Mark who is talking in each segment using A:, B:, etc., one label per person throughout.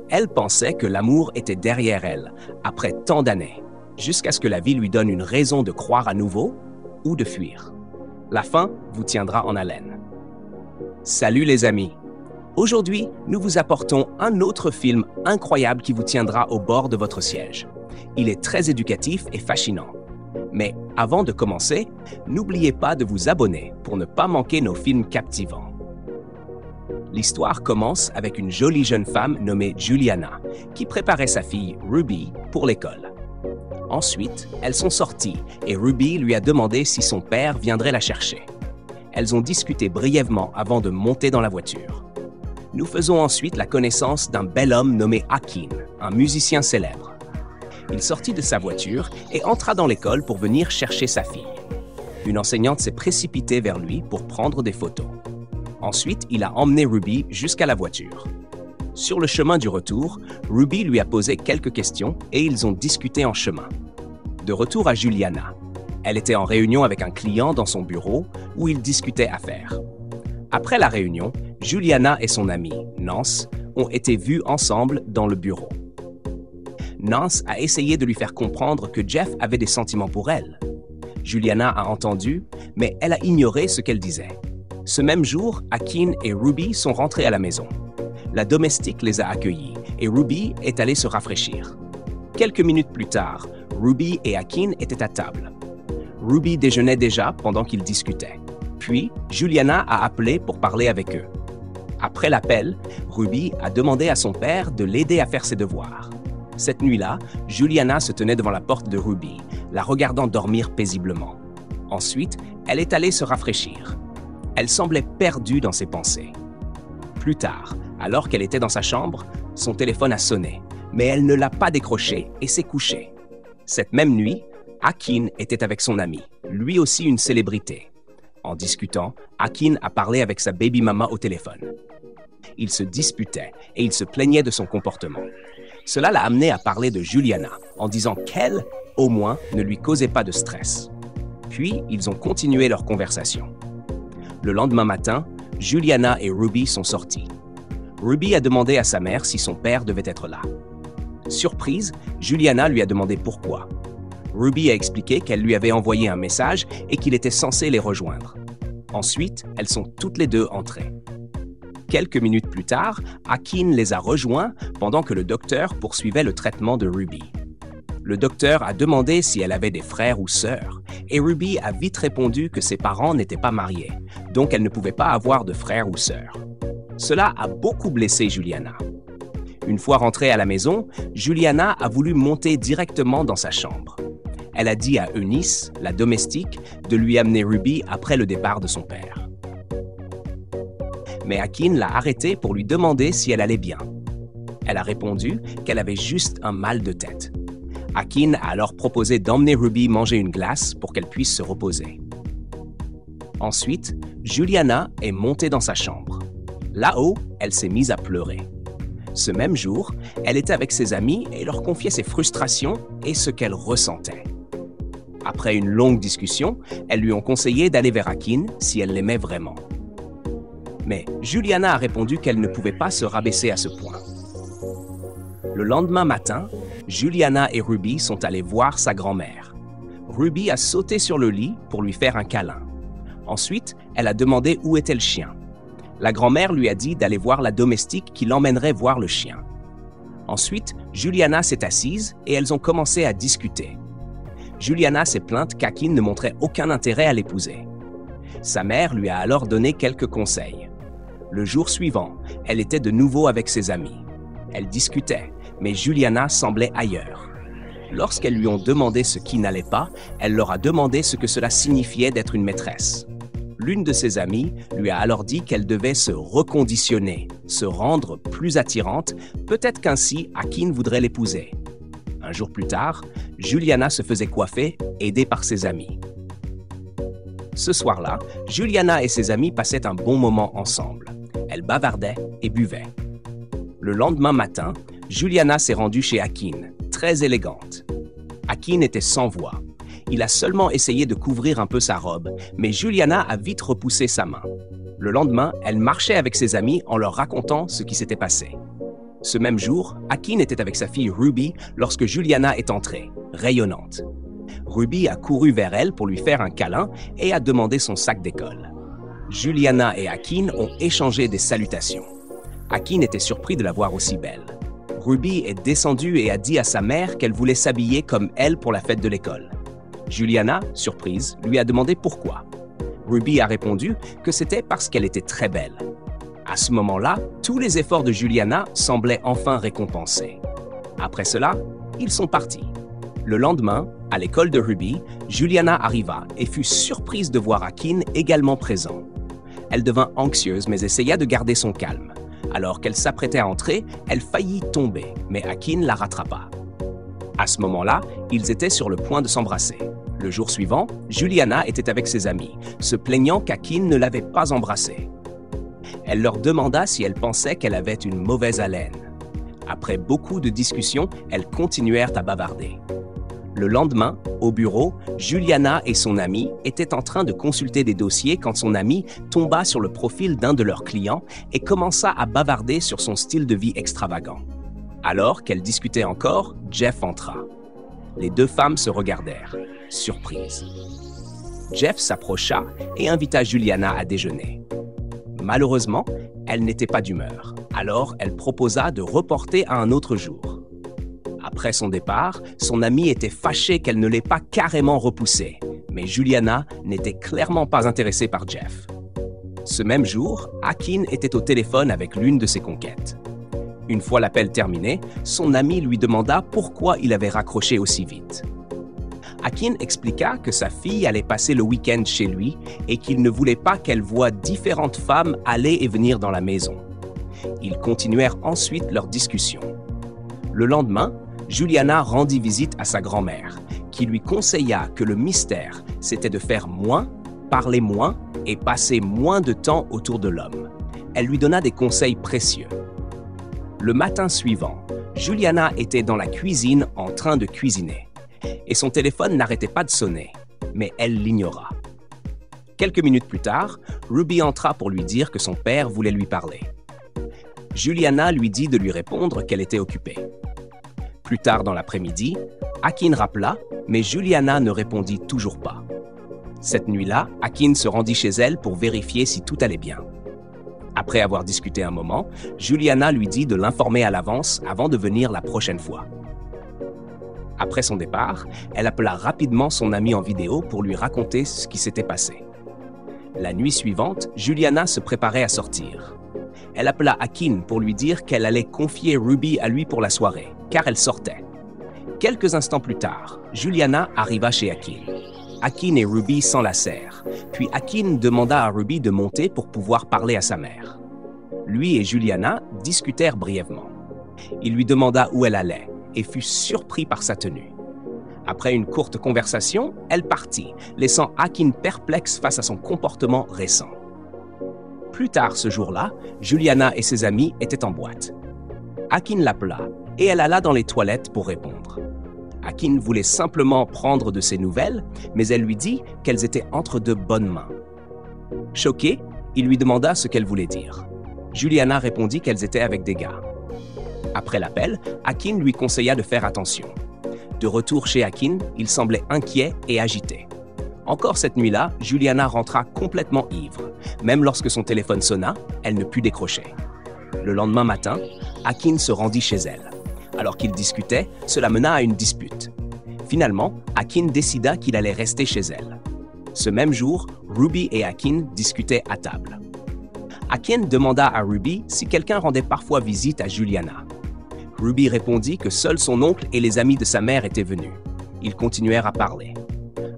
A: Elle pensait que l'amour était derrière elle, après tant d'années, jusqu'à ce que la vie lui donne une raison de croire à nouveau ou de fuir. La fin vous tiendra en haleine. Salut les amis! Aujourd'hui, nous vous apportons un autre film incroyable qui vous tiendra au bord de votre siège. Il est très éducatif et fascinant. Mais avant de commencer, n'oubliez pas de vous abonner pour ne pas manquer nos films captivants. L'histoire commence avec une jolie jeune femme nommée Juliana, qui préparait sa fille Ruby pour l'école. Ensuite, elles sont sorties et Ruby lui a demandé si son père viendrait la chercher. Elles ont discuté brièvement avant de monter dans la voiture. Nous faisons ensuite la connaissance d'un bel homme nommé Akin, un musicien célèbre. Il sortit de sa voiture et entra dans l'école pour venir chercher sa fille. Une enseignante s'est précipitée vers lui pour prendre des photos. Ensuite, il a emmené Ruby jusqu'à la voiture. Sur le chemin du retour, Ruby lui a posé quelques questions et ils ont discuté en chemin. De retour à Juliana. Elle était en réunion avec un client dans son bureau où ils discutaient affaires. Après la réunion, Juliana et son amie, Nance, ont été vus ensemble dans le bureau. Nance a essayé de lui faire comprendre que Jeff avait des sentiments pour elle. Juliana a entendu, mais elle a ignoré ce qu'elle disait. Ce même jour, Akin et Ruby sont rentrés à la maison. La domestique les a accueillis et Ruby est allée se rafraîchir. Quelques minutes plus tard, Ruby et Akin étaient à table. Ruby déjeunait déjà pendant qu'ils discutaient. Puis, Juliana a appelé pour parler avec eux. Après l'appel, Ruby a demandé à son père de l'aider à faire ses devoirs. Cette nuit-là, Juliana se tenait devant la porte de Ruby, la regardant dormir paisiblement. Ensuite, elle est allée se rafraîchir. Elle semblait perdue dans ses pensées. Plus tard, alors qu'elle était dans sa chambre, son téléphone a sonné, mais elle ne l'a pas décroché et s'est couchée. Cette même nuit, Akin était avec son ami, lui aussi une célébrité. En discutant, Akin a parlé avec sa baby-mama au téléphone. Ils se disputaient et il se plaignait de son comportement. Cela l'a amené à parler de Juliana, en disant qu'elle, au moins, ne lui causait pas de stress. Puis, ils ont continué leur conversation. Le lendemain matin, Juliana et Ruby sont sortis. Ruby a demandé à sa mère si son père devait être là. Surprise, Juliana lui a demandé pourquoi. Ruby a expliqué qu'elle lui avait envoyé un message et qu'il était censé les rejoindre. Ensuite, elles sont toutes les deux entrées. Quelques minutes plus tard, Akin les a rejoints pendant que le docteur poursuivait le traitement de Ruby. Le docteur a demandé si elle avait des frères ou sœurs, et Ruby a vite répondu que ses parents n'étaient pas mariés, donc elle ne pouvait pas avoir de frères ou sœurs. Cela a beaucoup blessé Juliana. Une fois rentrée à la maison, Juliana a voulu monter directement dans sa chambre. Elle a dit à Eunice, la domestique, de lui amener Ruby après le départ de son père. Mais Akin l'a arrêtée pour lui demander si elle allait bien. Elle a répondu qu'elle avait juste un mal de tête. Akin a alors proposé d'emmener Ruby manger une glace pour qu'elle puisse se reposer. Ensuite, Juliana est montée dans sa chambre. Là-haut, elle s'est mise à pleurer. Ce même jour, elle était avec ses amis et leur confiait ses frustrations et ce qu'elle ressentait. Après une longue discussion, elles lui ont conseillé d'aller vers Akin si elle l'aimait vraiment. Mais Juliana a répondu qu'elle ne pouvait pas se rabaisser à ce point. Le lendemain matin, Juliana et Ruby sont allées voir sa grand-mère. Ruby a sauté sur le lit pour lui faire un câlin. Ensuite, elle a demandé où était le chien. La grand-mère lui a dit d'aller voir la domestique qui l'emmènerait voir le chien. Ensuite, Juliana s'est assise et elles ont commencé à discuter. Juliana s'est plainte qu'Akin ne montrait aucun intérêt à l'épouser. Sa mère lui a alors donné quelques conseils. Le jour suivant, elle était de nouveau avec ses amis. Elle discutait, mais Juliana semblait ailleurs. Lorsqu'elles lui ont demandé ce qui n'allait pas, elle leur a demandé ce que cela signifiait d'être une maîtresse. L'une de ses amies lui a alors dit qu'elle devait se reconditionner, se rendre plus attirante, peut-être qu'ainsi Akin voudrait l'épouser. Un jour plus tard, Juliana se faisait coiffer, aidée par ses amis. Ce soir-là, Juliana et ses amis passaient un bon moment ensemble. Elles bavardaient et buvaient. Le lendemain matin, Juliana s'est rendue chez Akin, très élégante. Akin était sans voix. Il a seulement essayé de couvrir un peu sa robe, mais Juliana a vite repoussé sa main. Le lendemain, elle marchait avec ses amis en leur racontant ce qui s'était passé. Ce même jour, Akin était avec sa fille Ruby lorsque Juliana est entrée, rayonnante. Ruby a couru vers elle pour lui faire un câlin et a demandé son sac d'école. Juliana et Akin ont échangé des salutations. Akin était surpris de la voir aussi belle. Ruby est descendue et a dit à sa mère qu'elle voulait s'habiller comme elle pour la fête de l'école. Juliana, surprise, lui a demandé pourquoi. Ruby a répondu que c'était parce qu'elle était très belle. À ce moment-là, tous les efforts de Juliana semblaient enfin récompensés. Après cela, ils sont partis. Le lendemain, à l'école de Ruby, Juliana arriva et fut surprise de voir Akin également présent. Elle devint anxieuse mais essaya de garder son calme. Alors qu'elle s'apprêtait à entrer, elle faillit tomber, mais Akin la rattrapa. À ce moment-là, ils étaient sur le point de s'embrasser. Le jour suivant, Juliana était avec ses amis, se plaignant qu'Akin ne l'avait pas embrassée. Elle leur demanda si elle pensait qu'elle avait une mauvaise haleine. Après beaucoup de discussions, elles continuèrent à bavarder. Le lendemain, au bureau, Juliana et son amie étaient en train de consulter des dossiers quand son amie tomba sur le profil d'un de leurs clients et commença à bavarder sur son style de vie extravagant. Alors qu'elles discutaient encore, Jeff entra. Les deux femmes se regardèrent, surprises. Jeff s'approcha et invita Juliana à déjeuner. Malheureusement, elle n'était pas d'humeur, alors elle proposa de reporter à un autre jour. Après son départ, son amie était fâchée qu'elle ne l'ait pas carrément repoussé, mais Juliana n'était clairement pas intéressée par Jeff. Ce même jour, Akin était au téléphone avec l'une de ses conquêtes. Une fois l'appel terminé, son ami lui demanda pourquoi il avait raccroché aussi vite. Akin expliqua que sa fille allait passer le week-end chez lui et qu'il ne voulait pas qu'elle voie différentes femmes aller et venir dans la maison. Ils continuèrent ensuite leur discussion. Le lendemain, Juliana rendit visite à sa grand-mère, qui lui conseilla que le mystère, c'était de faire moins, parler moins et passer moins de temps autour de l'homme. Elle lui donna des conseils précieux. Le matin suivant, Juliana était dans la cuisine en train de cuisiner, et son téléphone n'arrêtait pas de sonner, mais elle l'ignora. Quelques minutes plus tard, Ruby entra pour lui dire que son père voulait lui parler. Juliana lui dit de lui répondre qu'elle était occupée. Plus tard dans l'après-midi, Akin rappela, mais Juliana ne répondit toujours pas. Cette nuit-là, Akin se rendit chez elle pour vérifier si tout allait bien. Après avoir discuté un moment, Juliana lui dit de l'informer à l'avance avant de venir la prochaine fois. Après son départ, elle appela rapidement son amie en vidéo pour lui raconter ce qui s'était passé. La nuit suivante, Juliana se préparait à sortir. Elle appela Akin pour lui dire qu'elle allait confier Ruby à lui pour la soirée, car elle sortait. Quelques instants plus tard, Juliana arriva chez Akin. Akin et Ruby s'enlacèrent, puis Akin demanda à Ruby de monter pour pouvoir parler à sa mère. Lui et Juliana discutèrent brièvement. Il lui demanda où elle allait et fut surpris par sa tenue. Après une courte conversation, elle partit, laissant Akin perplexe face à son comportement récent. Plus tard ce jour-là, Juliana et ses amis étaient en boîte. Akin l'appela et elle alla dans les toilettes pour répondre. Akin voulait simplement prendre de ses nouvelles, mais elle lui dit qu'elles étaient entre de bonnes mains. Choqué, il lui demanda ce qu'elle voulait dire. Juliana répondit qu'elles étaient avec des gars. Après l'appel, Akin lui conseilla de faire attention. De retour chez Akin, il semblait inquiet et agité. Encore cette nuit-là, Juliana rentra complètement ivre. Même lorsque son téléphone sonna, elle ne put décrocher. Le lendemain matin, Akin se rendit chez elle. Alors qu'ils discutaient, cela mena à une dispute. Finalement, Akin décida qu'il allait rester chez elle. Ce même jour, Ruby et Akin discutaient à table. Akin demanda à Ruby si quelqu'un rendait parfois visite à Juliana. Ruby répondit que seul son oncle et les amis de sa mère étaient venus. Ils continuèrent à parler.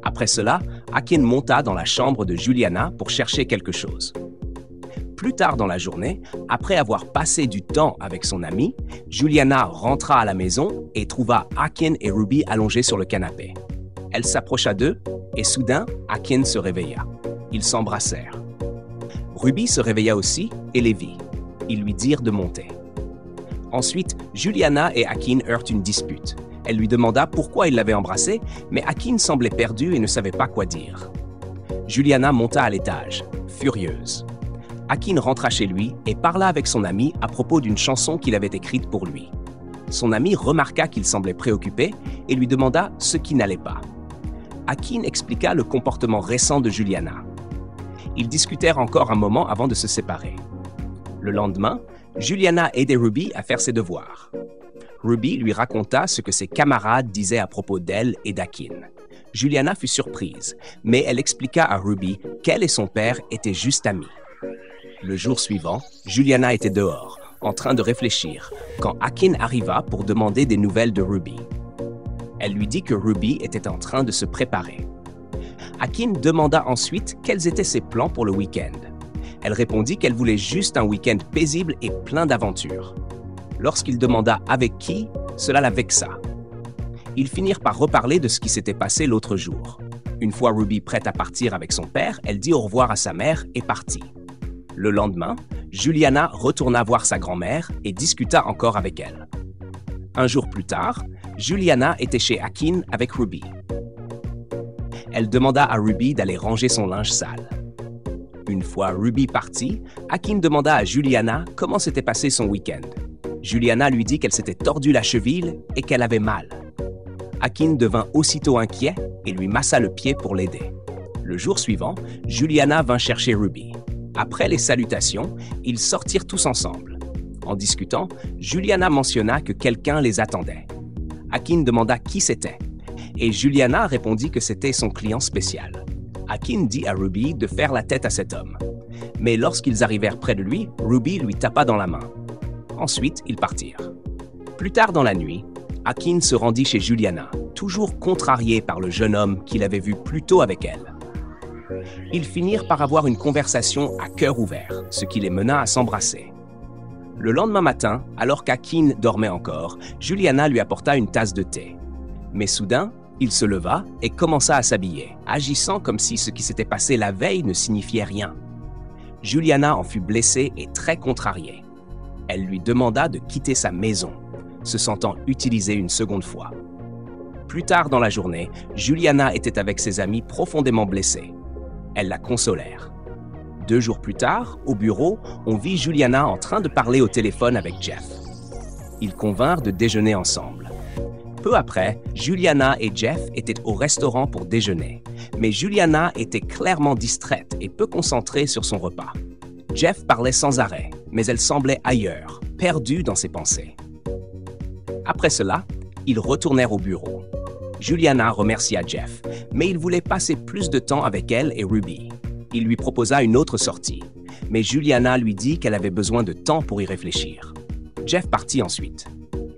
A: Après cela, Akin monta dans la chambre de Juliana pour chercher quelque chose. Plus tard dans la journée, après avoir passé du temps avec son amie, Juliana rentra à la maison et trouva Akin et Ruby allongés sur le canapé. Elle s'approcha d'eux et soudain, Akin se réveilla. Ils s'embrassèrent. Ruby se réveilla aussi et les vit. Ils lui dirent de monter. Ensuite, Juliana et Akin eurent une dispute. Elle lui demanda pourquoi il l'avait embrassée, mais Akin semblait perdu et ne savait pas quoi dire. Juliana monta à l'étage, furieuse. Akin rentra chez lui et parla avec son ami à propos d'une chanson qu'il avait écrite pour lui. Son ami remarqua qu'il semblait préoccupé et lui demanda ce qui n'allait pas. Akin expliqua le comportement récent de Juliana. Ils discutèrent encore un moment avant de se séparer. Le lendemain, Juliana aidait Ruby à faire ses devoirs. Ruby lui raconta ce que ses camarades disaient à propos d'elle et d'Akin. Juliana fut surprise, mais elle expliqua à Ruby qu'elle et son père étaient juste amis. Le jour suivant, Juliana était dehors, en train de réfléchir, quand Akin arriva pour demander des nouvelles de Ruby. Elle lui dit que Ruby était en train de se préparer. Akin demanda ensuite quels étaient ses plans pour le week-end. Elle répondit qu'elle voulait juste un week-end paisible et plein d'aventures. Lorsqu'il demanda avec qui, cela la vexa. Ils finirent par reparler de ce qui s'était passé l'autre jour. Une fois Ruby prête à partir avec son père, elle dit au revoir à sa mère et partit. Le lendemain, Juliana retourna voir sa grand-mère et discuta encore avec elle. Un jour plus tard, Juliana était chez Akin avec Ruby. Elle demanda à Ruby d'aller ranger son linge sale. Une fois Ruby partie, Akin demanda à Juliana comment s'était passé son week-end. Juliana lui dit qu'elle s'était tordu la cheville et qu'elle avait mal. Akin devint aussitôt inquiet et lui massa le pied pour l'aider. Le jour suivant, Juliana vint chercher Ruby. Après les salutations, ils sortirent tous ensemble. En discutant, Juliana mentionna que quelqu'un les attendait. Akin demanda qui c'était, et Juliana répondit que c'était son client spécial. Akin dit à Ruby de faire la tête à cet homme. Mais lorsqu'ils arrivèrent près de lui, Ruby lui tapa dans la main. Ensuite, ils partirent. Plus tard dans la nuit, Akin se rendit chez Juliana, toujours contrarié par le jeune homme qu'il avait vu plus tôt avec elle. Ils finirent par avoir une conversation à cœur ouvert, ce qui les mena à s'embrasser. Le lendemain matin, alors qu'Akin dormait encore, Juliana lui apporta une tasse de thé. Mais soudain, il se leva et commença à s'habiller, agissant comme si ce qui s'était passé la veille ne signifiait rien. Juliana en fut blessée et très contrariée. Elle lui demanda de quitter sa maison, se sentant utilisée une seconde fois. Plus tard dans la journée, Juliana était avec ses amis profondément blessés. Elles la consolèrent. 2 jours plus tard, au bureau, on vit Juliana en train de parler au téléphone avec Jeff. Ils convinrent de déjeuner ensemble. Peu après, Juliana et Jeff étaient au restaurant pour déjeuner, mais Juliana était clairement distraite et peu concentrée sur son repas. Jeff parlait sans arrêt, mais elle semblait ailleurs, perdue dans ses pensées. Après cela, ils retournèrent au bureau. Juliana remercia Jeff, mais il voulait passer plus de temps avec elle et Ruby. Il lui proposa une autre sortie, mais Juliana lui dit qu'elle avait besoin de temps pour y réfléchir. Jeff partit ensuite.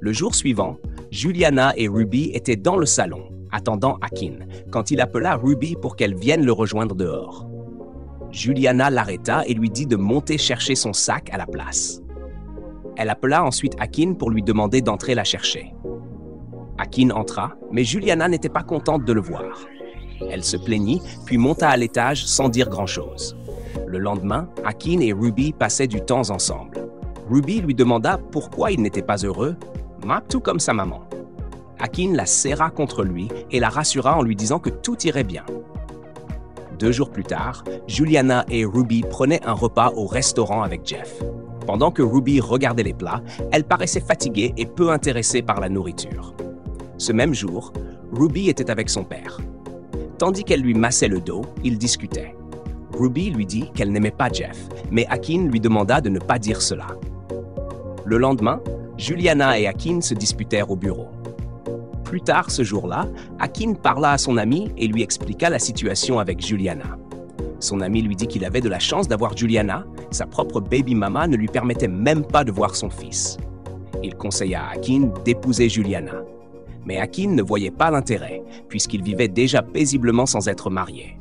A: Le jour suivant, Juliana et Ruby étaient dans le salon, attendant Akin, quand il appela Ruby pour qu'elle vienne le rejoindre dehors. Juliana l'arrêta et lui dit de monter chercher son sac à la place. Elle appela ensuite Akin pour lui demander d'entrer la chercher. Akin entra, mais Juliana n'était pas contente de le voir. Elle se plaignit, puis monta à l'étage sans dire grand-chose. Le lendemain, Akin et Ruby passaient du temps ensemble. Ruby lui demanda pourquoi il n'était pas heureux, tout comme sa maman. Akin la serra contre lui et la rassura en lui disant que tout irait bien. 2 jours plus tard, Juliana et Ruby prenaient un repas au restaurant avec Jeff. Pendant que Ruby regardait les plats, elle paraissait fatiguée et peu intéressée par la nourriture. Ce même jour, Ruby était avec son père. Tandis qu'elle lui massait le dos, ils discutaient. Ruby lui dit qu'elle n'aimait pas Jeff, mais Akin lui demanda de ne pas dire cela. Le lendemain, Juliana et Akin se disputèrent au bureau. Plus tard ce jour-là, Akin parla à son ami et lui expliqua la situation avec Juliana. Son ami lui dit qu'il avait de la chance d'avoir Juliana, sa propre baby mama ne lui permettait même pas de voir son fils. Il conseilla à Akin d'épouser Juliana. Mais Akin ne voyait pas l'intérêt, puisqu'il vivait déjà paisiblement sans être marié.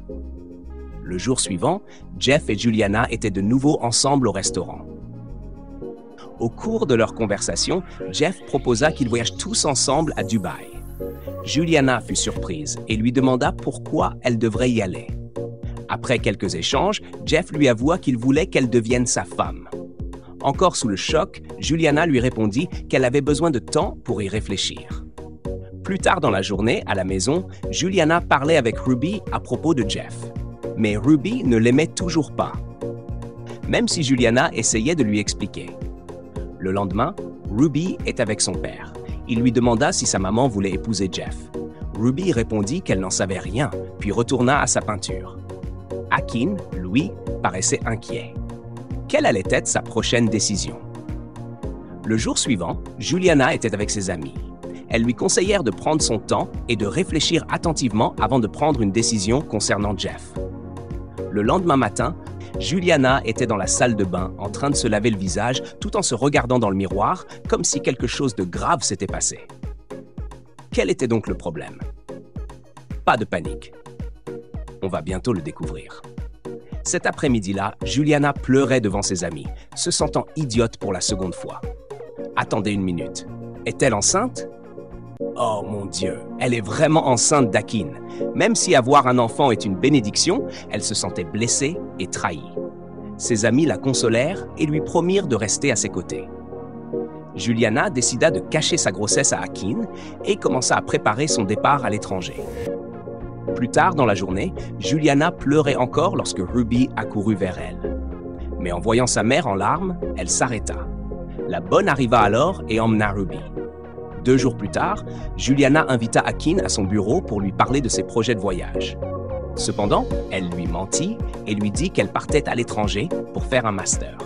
A: Le jour suivant, Jeff et Juliana étaient de nouveau ensemble au restaurant. Au cours de leur conversation, Jeff proposa qu'ils voyagent tous ensemble à Dubaï. Juliana fut surprise et lui demanda pourquoi elle devrait y aller. Après quelques échanges, Jeff lui avoua qu'il voulait qu'elle devienne sa femme. Encore sous le choc, Juliana lui répondit qu'elle avait besoin de temps pour y réfléchir. Plus tard dans la journée, à la maison, Juliana parlait avec Ruby à propos de Jeff. Mais Ruby ne l'aimait toujours pas. même si Juliana essayait de lui expliquer. Le lendemain, Ruby est avec son père. Il lui demanda si sa maman voulait épouser Jeff. Ruby répondit qu'elle n'en savait rien, puis retourna à sa peinture. Akin, lui, paraissait inquiet. Quelle allait être sa prochaine décision? Le jour suivant, Juliana était avec ses amis. Elles lui conseillèrent de prendre son temps et de réfléchir attentivement avant de prendre une décision concernant Jeff. Le lendemain matin, Juliana était dans la salle de bain en train de se laver le visage tout en se regardant dans le miroir comme si quelque chose de grave s'était passé. Quel était donc le problème? Pas de panique. On va bientôt le découvrir. Cet après-midi-là, Juliana pleurait devant ses amis, se sentant idiote pour la seconde fois. Attendez une minute. Est-elle enceinte? Oh mon Dieu, elle est vraiment enceinte d'Akin. Même si avoir un enfant est une bénédiction, elle se sentait blessée et trahie. Ses amis la consolèrent et lui promirent de rester à ses côtés. Juliana décida de cacher sa grossesse à Akin et commença à préparer son départ à l'étranger. Plus tard dans la journée, Juliana pleurait encore lorsque Ruby accourut vers elle. Mais en voyant sa mère en larmes, elle s'arrêta. La bonne arriva alors et emmena Ruby. 2 jours plus tard, Juliana invita Akin à son bureau pour lui parler de ses projets de voyage. Cependant, elle lui mentit et lui dit qu'elle partait à l'étranger pour faire un master.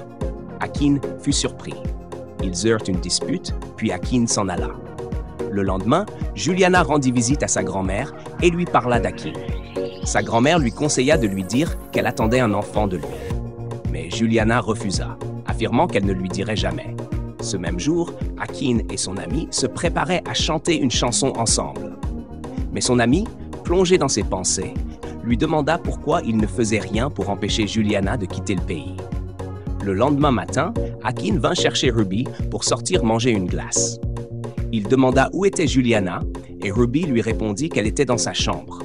A: Akin fut surpris. Ils eurent une dispute, puis Akin s'en alla. Le lendemain, Juliana rendit visite à sa grand-mère et lui parla d'Akin. Sa grand-mère lui conseilla de lui dire qu'elle attendait un enfant de lui. Mais Juliana refusa, affirmant qu'elle ne lui dirait jamais. Ce même jour, Akin et son ami se préparaient à chanter une chanson ensemble. Mais son ami, plongé dans ses pensées, lui demanda pourquoi il ne faisait rien pour empêcher Juliana de quitter le pays. Le lendemain matin, Akin vint chercher Ruby pour sortir manger une glace. Il demanda où était Juliana et Ruby lui répondit qu'elle était dans sa chambre.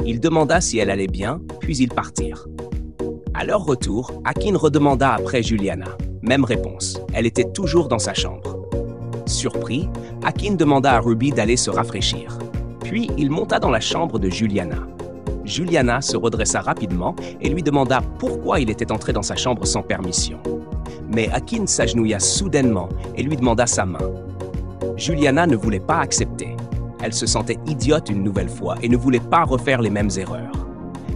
A: Il demanda si elle allait bien, puis ils partirent. À leur retour, Akin redemanda après Juliana. Même réponse, elle était toujours dans sa chambre. Surpris, Akin demanda à Ruby d'aller se rafraîchir. Puis il monta dans la chambre de Juliana. Juliana se redressa rapidement et lui demanda pourquoi il était entré dans sa chambre sans permission. Mais Akin s'agenouilla soudainement et lui demanda sa main. Juliana ne voulait pas accepter. Elle se sentait idiote une nouvelle fois et ne voulait pas refaire les mêmes erreurs.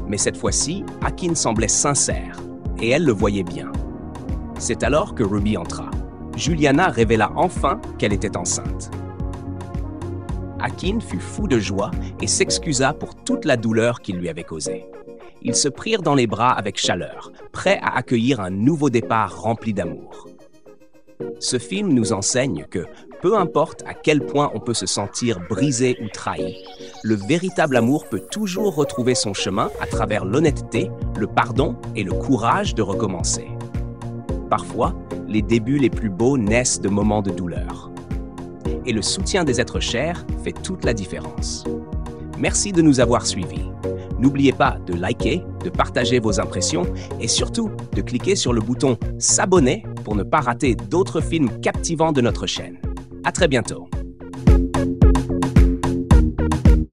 A: Mais cette fois-ci, Akin semblait sincère et elle le voyait bien. C'est alors que Ruby entra. Juliana révéla enfin qu'elle était enceinte. Akin fut fou de joie et s'excusa pour toute la douleur qu'il lui avait causée. Ils se prirent dans les bras avec chaleur, prêts à accueillir un nouveau départ rempli d'amour. Ce film nous enseigne que, peu importe à quel point on peut se sentir brisé ou trahi, le véritable amour peut toujours retrouver son chemin à travers l'honnêteté, le pardon et le courage de recommencer. Parfois, les débuts les plus beaux naissent de moments de douleur. Et le soutien des êtres chers fait toute la différence. Merci de nous avoir suivis. N'oubliez pas de liker, de partager vos impressions et surtout de cliquer sur le bouton « S'abonner » pour ne pas rater d'autres films captivants de notre chaîne. À très bientôt!